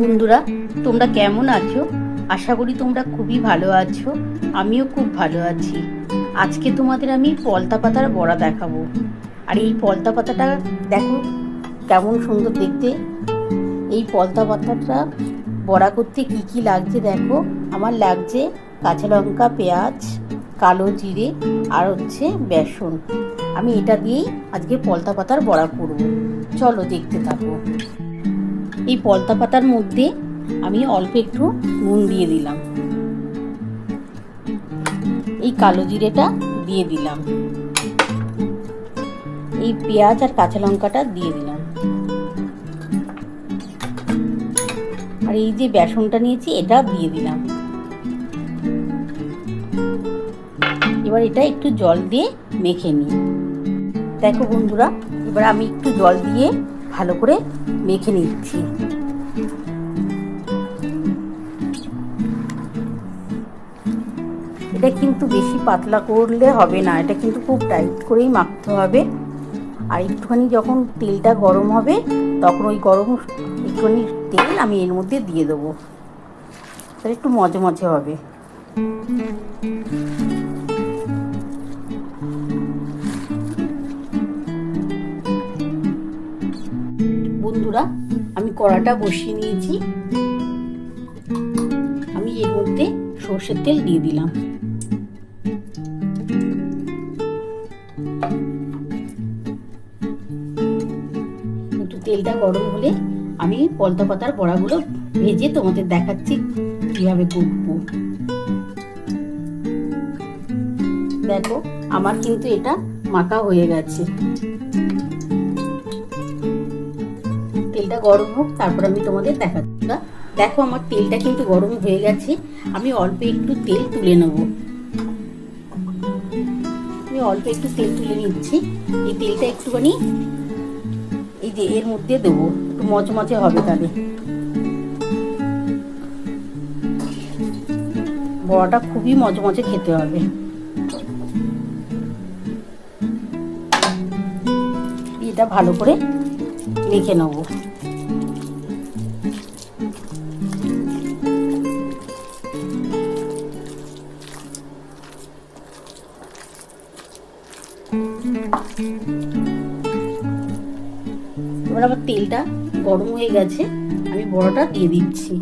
বন্ধুরা, তোমরা কেমন আছো? আশা করি তোমরা খুবই ভালো আছো। আমিও খুব ভালো আছি। আজকে তোমাদের আমি পলতা পাতার বড়া দেখাবো। আর এই পলতা পাতাটা দেখো কেমন সুন্দর দেখতে। এই পলতা পাতাটা বড়া করতে কি কি লাগছে দেখো। আমার লাগছে কাঁচা লঙ্কা, পেঁয়াজ, কালো জিরে আর হচ্ছে বেসন। আমি এটা দিয়েই আজকে পলতা পাতার বড়া করব। চলো দেখতে থাকো। এই পলতা পাতার মধ্যে আমি অল্প একটু নুন দিয়ে দিলাম, এই কালো জিরেটা দিয়ে দিলাম, এই পেঁয়াজ আর কাঁচা লঙ্কাটা দিয়ে দিলাম, আর এই যে বেসনটা নিয়েছি এটা দিয়ে দিলাম। এবার এটা একটু জল দিয়ে মেখে নিই। দেখো বন্ধুরা, এবার আমি একটু জল দিয়ে ভালো করে মেখে নিচ্ছি। এটা কিন্তু বেশি পাতলা করলে হবে না, এটা কিন্তু খুব টাইট করেই মাখতে হবে। আর একটুখানি যখন তেলটা গরম হবে তখন ওই গরম একটুখানি তেল আমি এর মধ্যে দিয়ে দেবো, তাহলে একটু মজমজে হবে। বন্ধুরা, আমি কড়াটা বসিয়ে নিয়েছি। আমি এর মধ্যে সর্ষের তেল দিয়ে দিলাম। একটু তেলটা গরম হলে আমি পলতা পাতার বড়াগুলো ভেজে তোমাদের দেখাচ্ছি কিভাবে করবো। দেখো আমার কিন্তু এটা মাখা হয়ে গেছে। তেলটা গরম হোক, তারপর আমি তোমাদের দেখাচ্ছি। দেখো আমার তেলটা কিন্তু গরম হয়ে গেছে। আমি অল্প একটু তেল তুলে নেব। আমি অল্প একটু তেল তুলে নিচ্ছি। এই তেলটা একটুখানি এই যে এর মধ্যে দেবো, একটু মচমচে হবে, তাহলে বড়াটা খুবই মচমচে খেতে হবে। এটা ভালো করে মেখে নেব। এবার আমার তেলটা গরম হয়ে গেছে, আমি বড়াটা দিয়ে দিচ্ছি।